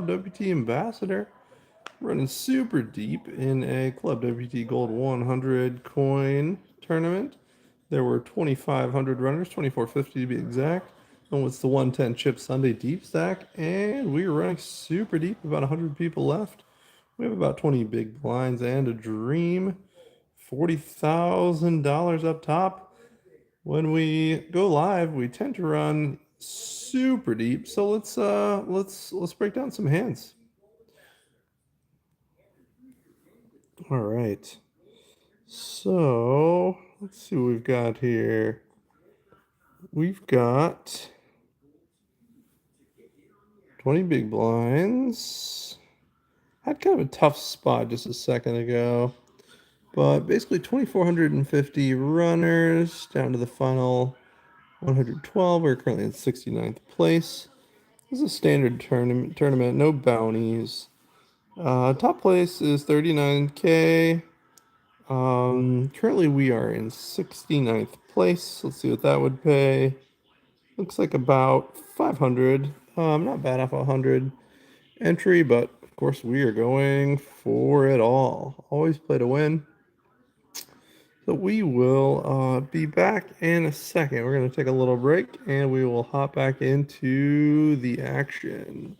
Club WT Ambassador. Running super deep in a Club WT Gold 100 coin tournament. There were 2,500 runners, 2,450 to be exact. And it's the 110 chip Sunday deep stack, and we are running super deep. About 100 people left. We have about 20 big blinds and a dream. $40,000 up top. When we go live, we tend to run super deep. So let's break down some hands. All right. So let's see what we've got here. We've got 20 big blinds. Had kind of a tough spot just a second ago. But basically 2,450 runners down to the final 112. We're currently in 69th place. This is a standard tournament, no bounties. Top place is 39K. Currently we are in 69th place. Let's see what that would pay. Looks like about 500. Not bad off 100 entry, but of course we are going for it all. Always play to win. So we will be back in a second. We're going to take a little break and we will hop back into the action.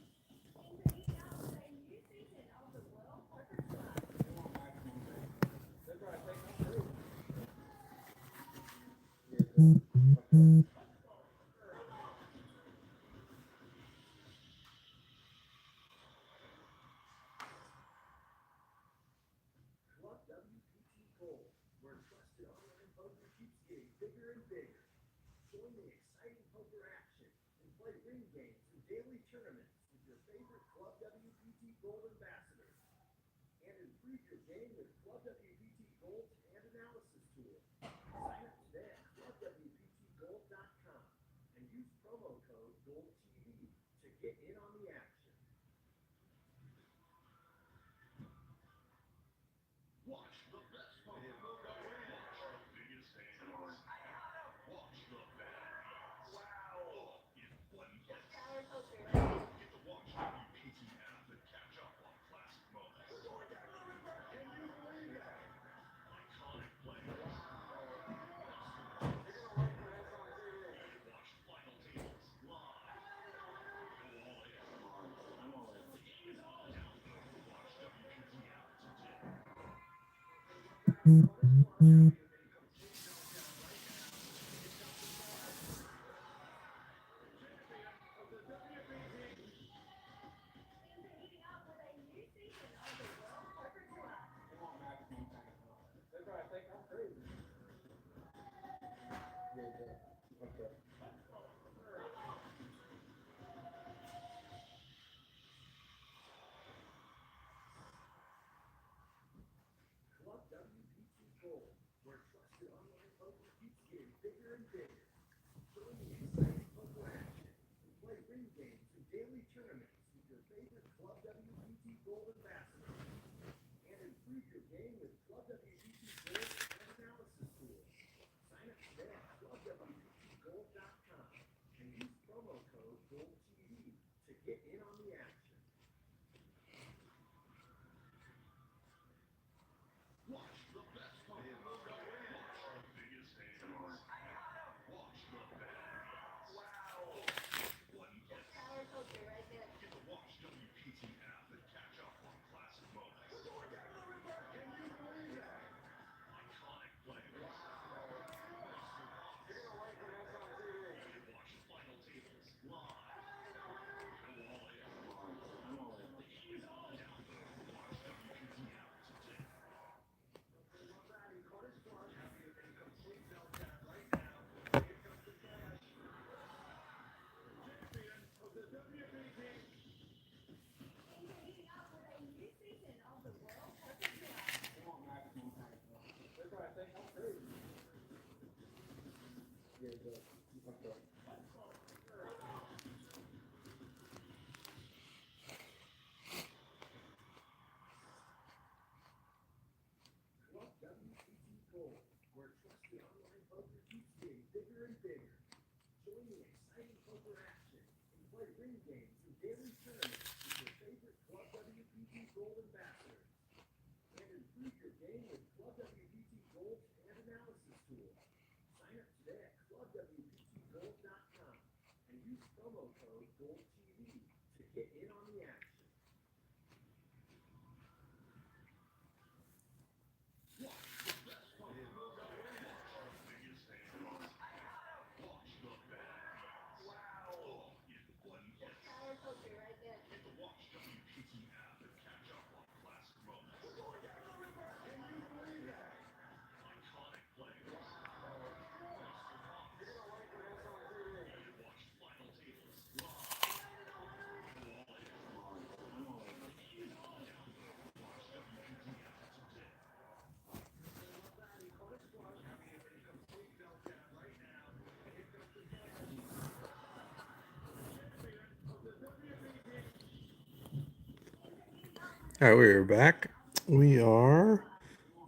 All right, we're back. We are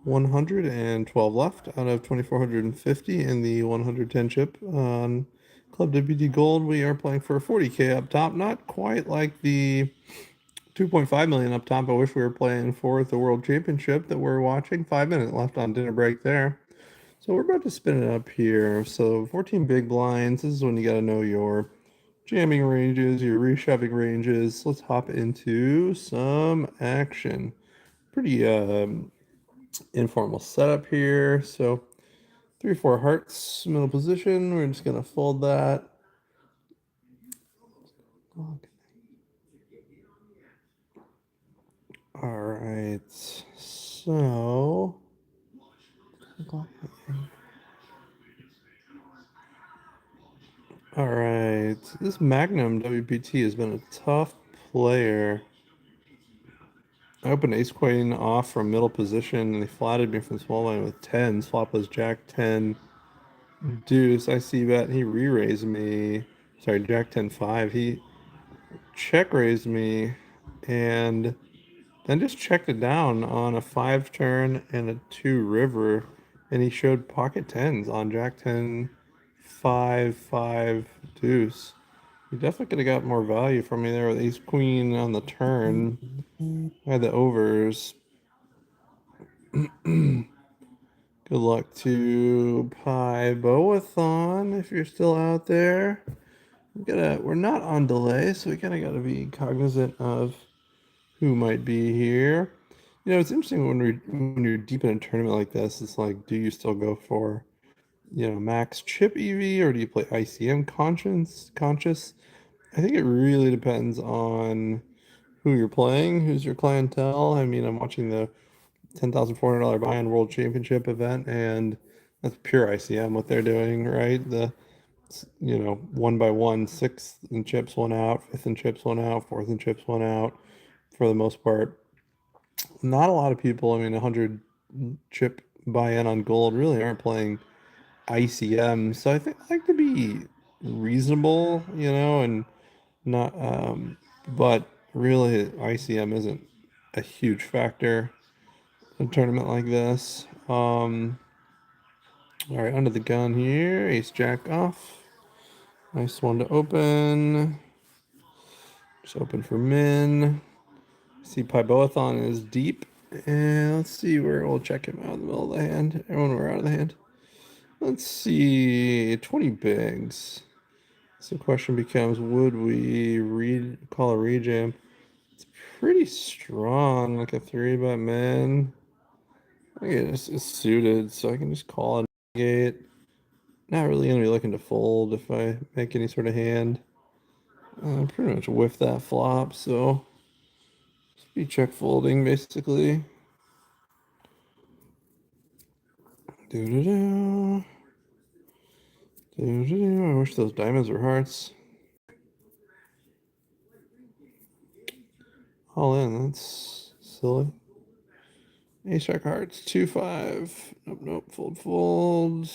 112 left out of 2,450 in the 110 chip on Club WD Gold. We are playing for 40K up top. Not quite like the 2.5 million up top. I wish we were playing for the World Championship that we're watching. 5 minutes left on dinner break there. So we're about to spin it up here. So 14 big blinds. This is when you got to know your jamming ranges, your reshoving ranges. Let's hop into some action. Pretty informal setup here. So 3 4 hearts, middle position. We're just gonna fold that. All right. So all right. This Magnum WPT has been a tough player. I opened ace queen off from middle position and they flatted me from small line with tens. Flop was jack 10 deuce. I see bet. He re-raised me. Sorry, jack 10 5. He check raised me and then just checked it down on a 5 turn and a 2 river. And he showed pocket tens on jack 10 5 5 deuce. He definitely could have got more value from me there with ace queen on the turn. I had the overs. Good luck to Pi Boathon if you're still out there. We're not on delay, so we kind of got to be cognizant of who might be here. You know, it's interesting when you're deep in a tournament like this. It's like, do you still go for max chip EV or do you play ICM conscious? I think it really depends on who you're playing, who's your clientele. I mean, I'm watching the $10,400 buy-in World Championship event, and that's pure ICM what they're doing, right? One by one, sixth and chips one out, fifth and chips one out, fourth and chips one out, for the most part. Not a lot of people, I mean, 100 chip buy-in on gold really aren't playing ICM. So I think I like to be reasonable, and not, but really ICM isn't a huge factor in a tournament like this. All right, under the gun here, ace jack off. Nice one to open. Just open for min. See Pyboathon is deep. And let's see where we'll check him out in the middle of the hand. Everyone, we're out of the hand. Let's see, 20 bigs. So the question becomes, would we call a rejam? It's pretty strong, like a 3-bet min. I guess it's suited, so I can just call it gate. Not really gonna be looking to fold if I make any sort of hand. Pretty much whiff that flop, so just be check folding basically. Do do do. Do do do. I wish those diamonds were hearts. All in, that's silly. Ace jack hearts, 2-5. Nope, nope, fold.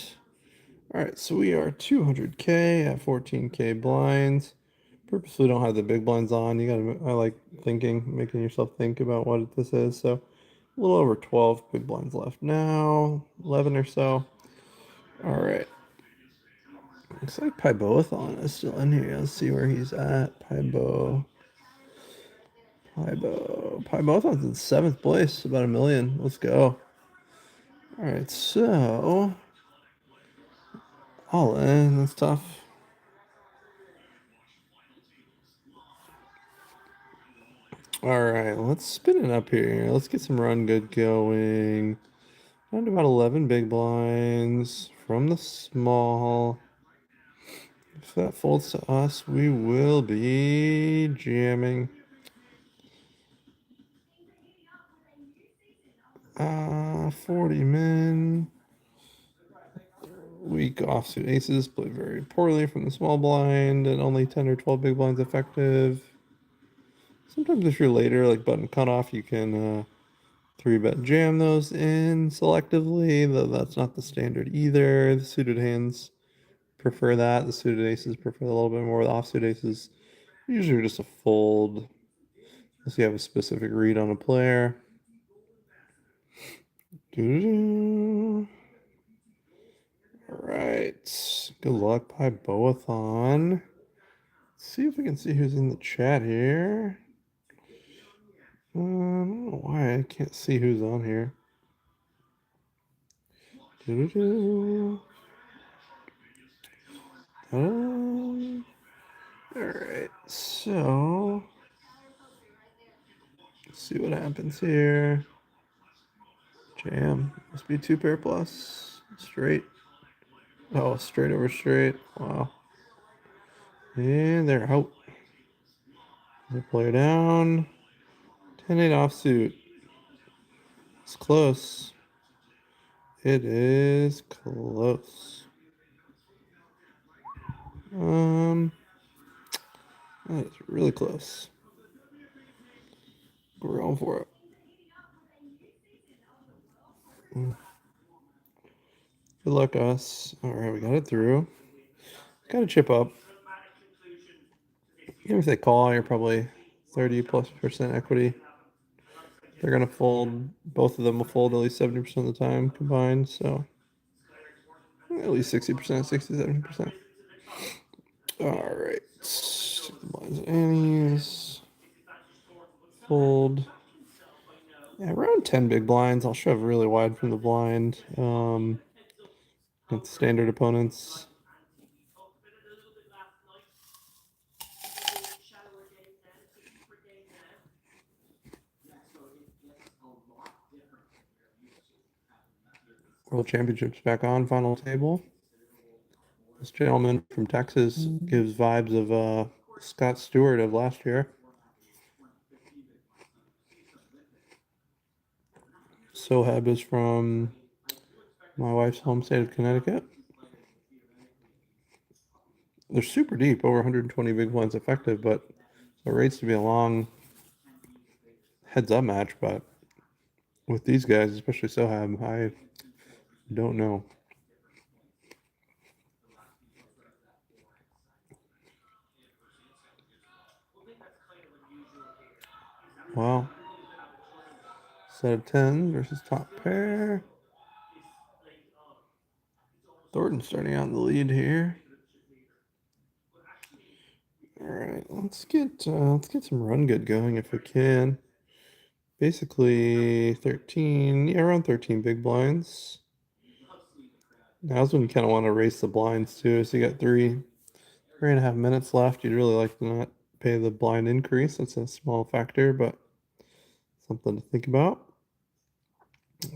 All right, so we are 200K at 14K blinds. Purposely don't have the big blinds on. I like making yourself think about what this is. So a little over 12 big blinds left now, 11 or so. All right. Looks like Pyboathon is still in here. Let's see where he's at. Pyboathon's in 7th place, about 1 million. Let's go. All right, so all in. That's tough. All right, let's spin it up here. Let's get some run good going. Down to about 11 big blinds from the small. If that folds to us, we will be jamming. 40 min. Weak offsuit aces play very poorly from the small blind and only 10 or 12 big blinds effective. Sometimes if you're later, like button cutoff, you can 3-bet jam those in selectively, though that's not the standard either. The suited hands prefer that. The suited aces prefer a little bit more. The offsuit aces usually are just a fold, unless you have a specific read on a player. Doo-doo-doo. All right. Good luck, by Boathon. Let's see if we can see who's in the chat here. I don't know why I can't see who's on here. Doo-doo-doo. All right, so let's see what happens here. Jam. Must be 2-pair plus. Straight. Oh, straight over straight. Wow. And they're out. They play down. 10-8 offsuit. It's close. It is close. That is really close. We're going for it. Good luck, us. All right, we got it through. Got to chip up. Even if they call, you're probably 30+% equity. They're going to fold. Both of them will fold at least 70% of the time combined. So at least 60%, 67%. All right. Blinds and Annies. Fold. Yeah, around 10 big blinds. I'll shove really wide from the blind. Against standard opponents. World Championships back on, final table. This gentleman from Texas gives vibes of Scott Stewart of last year. Soheb is from my wife's home state of Connecticut. They're super deep, over 120 big blinds effective, but it rates to be a long heads-up match. But with these guys, especially Sohab, I don't know. Wow. Set of 10 versus top pair. Thornton starting out in the lead here. All right, let's get some run good going if we can. Basically 13, yeah, around 13 big blinds. Now's when you kind of want to race the blinds too. So you got 3.5 minutes left. You'd really like to not pay the blind increase. That's a small factor, but something to think about.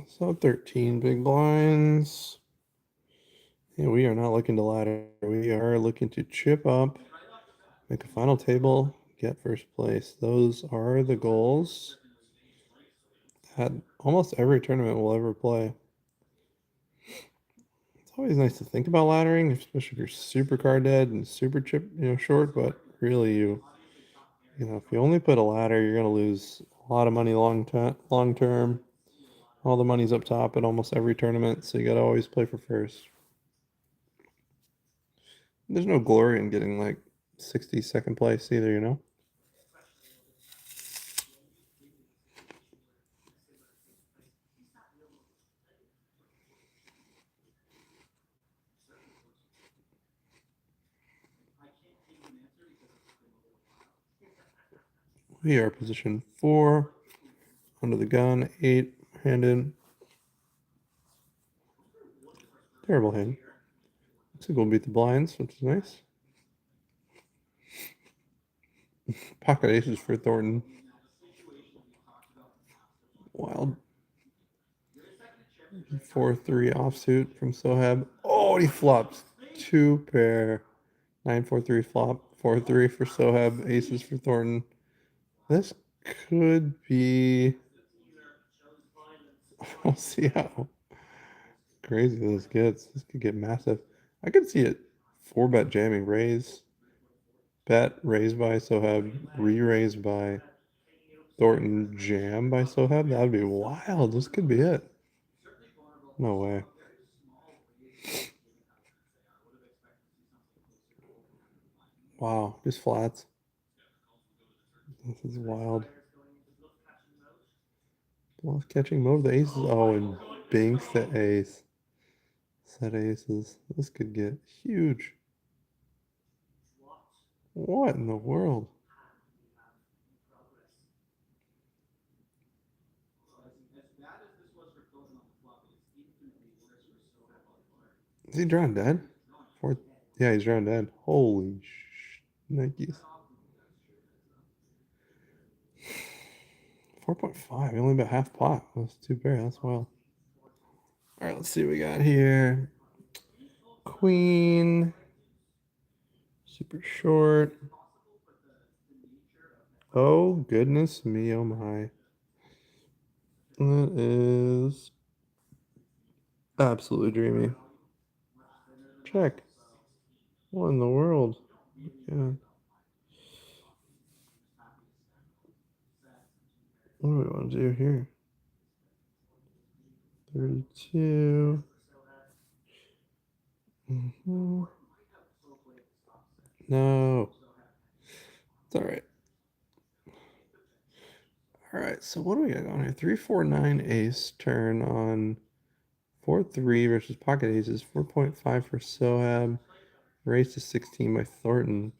So 13 big blinds. Yeah, we are not looking to ladder. We are looking to chip up, make a final table, get first place. Those are the goals at almost every tournament we'll ever play. It's always nice to think about laddering, especially if you're super card dead and super short, but really if you only put a ladder, you're gonna lose a lot of money long term. All the money's up top at almost every tournament, so you gotta always play for first. There's no glory in getting like 62nd place either. We are position 4, under the gun, 8 handed. Terrible hand. Looks like we'll beat the blinds, which is nice. Pocket aces for Thornton. Wild 4-3 offsuit from Sohab. Oh, and he flops two pair. 9-4-3 flop. 4-3 for Sohab. Aces for Thornton. This could be. We'll see how crazy this gets. This could get massive. I could see it 4-bet jamming raise. Bet raised by Sohab. Re-raised by Thornton. Jam by Sohab. That would be wild. This could be it. No way. Wow. Just flats. This is wild. Bluff catching mode. The aces. Oh, and binks the ace. Set aces. This could get huge. What in the world? Is he drawing dead? Fourth. Yeah, he's drawing dead. Holy Nikes. 4.5. He only about half pot. That's two pair. That's wild. All right, let's see what we got here. Queen. Super short. Oh, goodness me. Oh, my. That is absolutely dreamy. Check. What in the world? Yeah. What do we want to do here? 32. No. It's all right. All right, so what do we got going here? 3-4-9 ace turn on 4-3 versus pocket aces. 4.5 for Sohab. Raised to 16 by Thornton.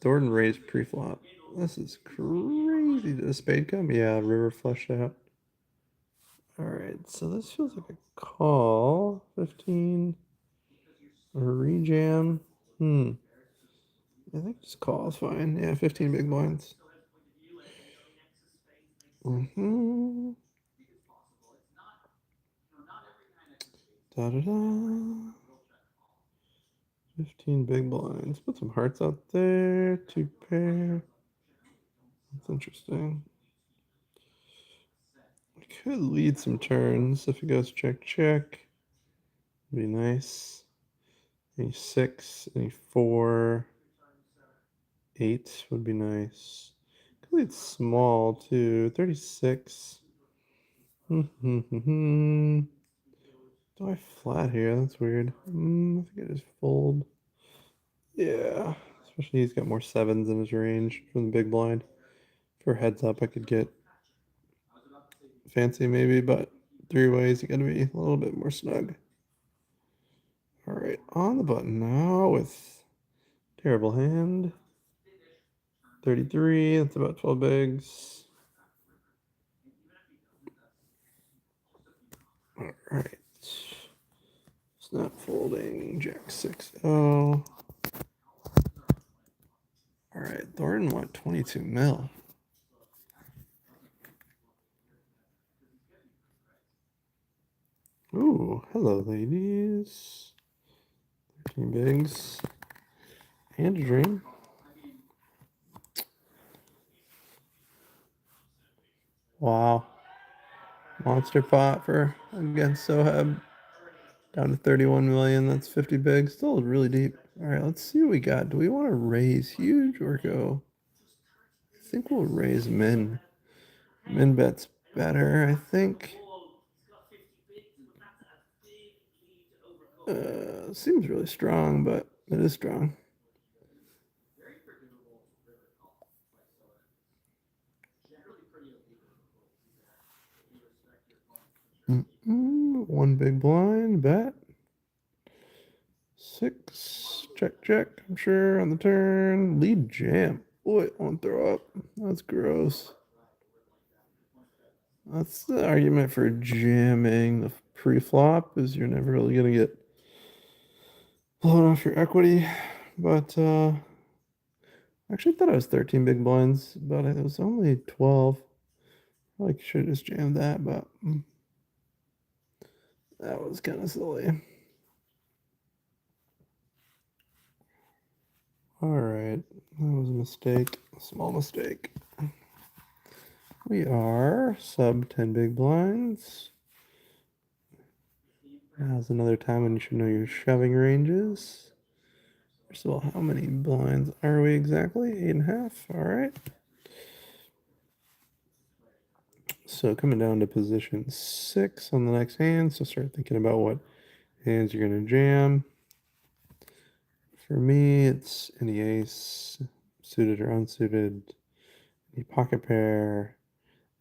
Thornton raised pre-flop. This is crazy. Did a spade come? Yeah, river flushed out. All right, so this feels like a call. 15. A rejam. I think just call is fine. Yeah, 15 big blinds. Da da da. 15 big blinds. Put some hearts out there. Two pair. That's interesting. I could lead some turns if it goes check check. Be nice. Any 6, any 4, 8 would be nice. Could lead small too. 36. Do I flat here? That's weird. I think I just fold. Yeah, especially he's got more sevens in his range from the big blind. For heads up, I could get fancy maybe, but three ways you gotta be a little bit more snug. All right, on the button now with terrible hand. 33, that's about 12 bigs. All right. Snap folding, Jack 6-0. All right, Thornton went 22 mil. Ooh, hello, ladies. 13 bigs. And a dream. Wow. Monster pot for against Sohab. Down to 31 million. That's 50 bigs. Still really deep. All right, let's see what we got. Do we want to raise huge or go? I think we'll raise min. Min bet's better, I think. Seems really strong, but it is strong. One big blind, bet. 6, check, check, I'm sure, on the turn. Lead jam. Boy, I want to throw up. That's gross. That's the argument for jamming the pre-flop, is you're never really going to get blown off your equity. But, I actually thought I was 13 big blinds, but it was only 12. Like, should have just jammed that, but that was kind of silly. All right, that was a mistake, a small mistake. We are sub 10 big blinds. Now's another time when you should know your shoving ranges. First of all, how many blinds are we exactly? 8.5. All right. So coming down to position 6 on the next hand. So start thinking about what hands you're going to jam. For me, it's any ace, suited or unsuited, any pocket pair,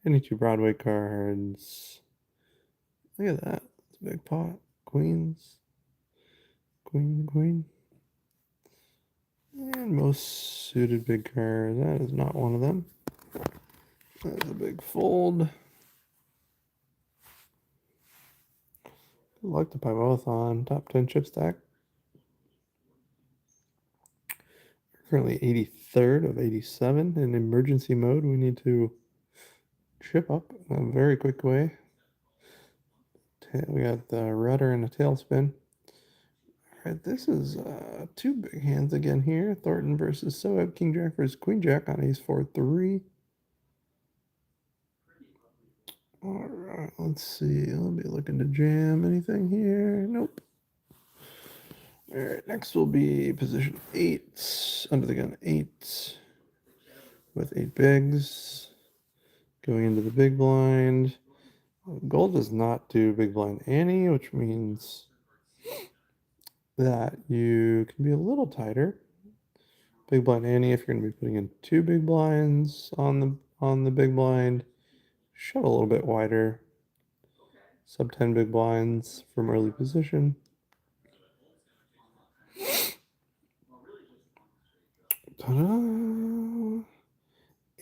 any two Broadway cards. Look at that. It's a big pot. Queens. Queen, queen. And most suited big cards. That is not one of them. That is a big fold. Good luck to buy both on top 10 chip stack. Currently 83rd of 87 in emergency mode. We need to chip up in a very quick way. We got the rudder and a tailspin. All right, this is two big hands again here. Thornton versus Soeb. King Jack versus Queen Jack on ace 4-3. All right, let's see. I'll be looking to jam anything here. Nope. All right, next will be position 8. Under the gun 8 with 8 bigs. Going into the big blind. Gold does not do big blind ante, which means that you can be a little tighter. Big blind ante, if you're going to be putting in 2 big blinds on the big blind, shove a little bit wider. Sub 10 big blinds from early position. Ta-da!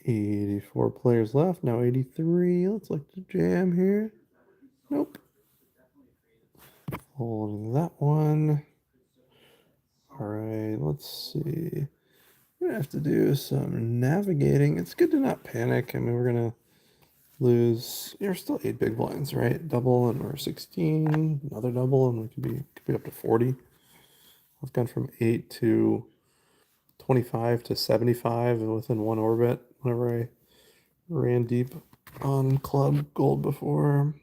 84 players left. Now 83. Let's look to jam here. Nope. Holding that one. All right, let's see. We're gonna have to do some navigating. It's good to not panic. I mean, we're gonna lose. You're still 8 big blinds, right? Double, and we're 16. Another double, and we could be up to 40. I've gone from 8 to 25 to 75 within one orbit. Whenever I ran deep on club gold before.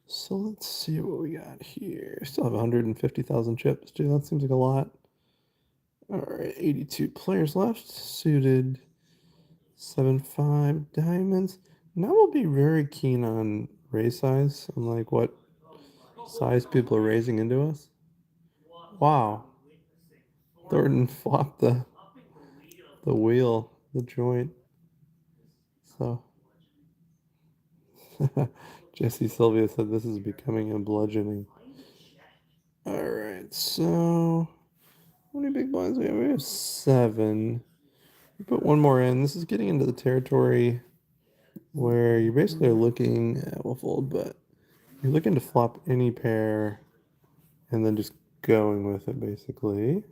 So let's see what we got here. Still have 150,000 chips, too. That seems like a lot. All right, 82 players left. Suited 7-5 diamonds. Now we'll be very keen on raise size and like what size people are raising into us. Wow. Thornton flopped the wheel, the joint. So Jesse Sylvia said this is becoming a bludgeoning. All right, so how many big blinds we have? We have 7. We put one more in. This is getting into the territory where you're basically looking at, we'll fold, but you're looking to flop any pair and then just going with it, basically.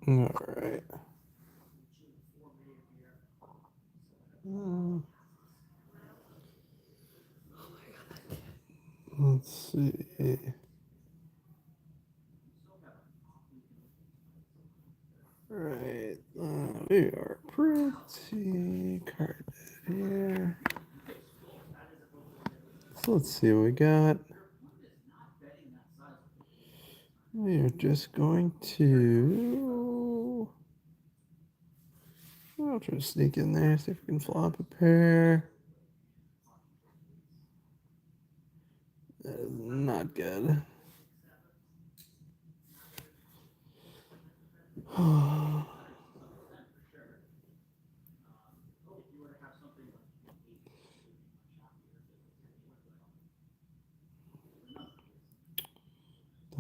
All right. Let's see. Right, we are pretty carded here. So let's see what we got. We are just going to. I'll try to sneak in there, see if we can flop a pair. That is not good.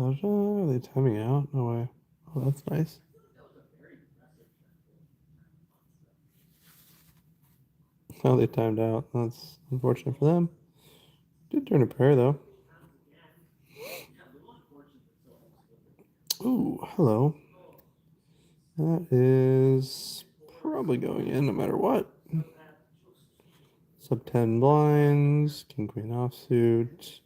Are they timing out? No way. Oh, that's nice. Oh, they timed out. That's unfortunate for them. Did turn a pair, though. Ooh, hello. That is probably going in no matter what. Sub 10 blinds, king queen offsuit.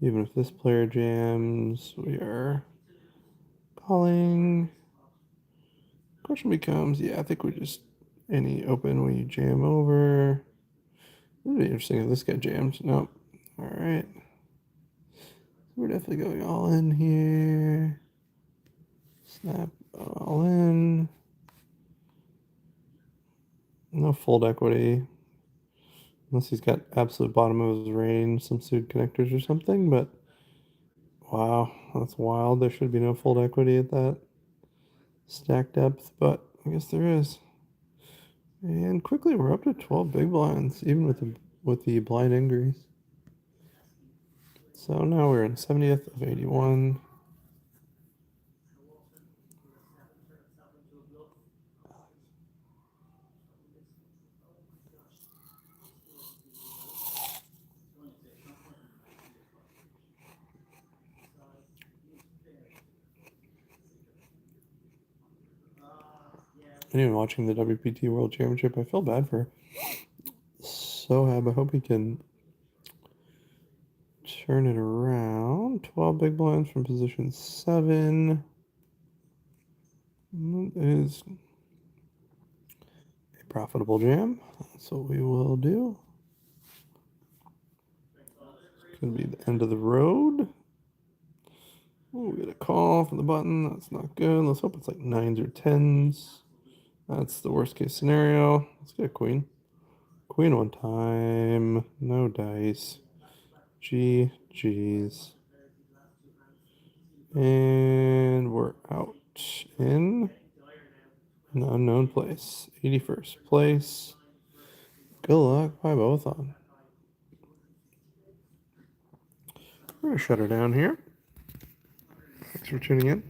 Even if this player jams, we are calling. Question becomes, yeah, I think we just any open we jam over. It would be interesting if this guy jams. Nope. All right. We're definitely going all in here. Snap all in. No fold equity. Unless he's got absolute bottom of his range, some suited connectors or something, but wow, that's wild. There should be no fold equity at that stack depth, but I guess there is. And quickly we're up to 12 big blinds, even with the blind increase. So now we're in 70th of 81. And even watching the WPT World Championship, I feel bad for Sohab. I hope he can turn it around. 12 big blinds from position 7. That is a profitable jam. That's what we will do. It's going to be the end of the road. Oh, we get a call from the button. That's not good. Let's hope it's like 9s or 10s. That's the worst case scenario. Let's get a queen. Queen one time. No dice. GG's. And we're out in an unknown place. 81st place. Good luck. Bye both on. We're going to shut her down here. Thanks for tuning in.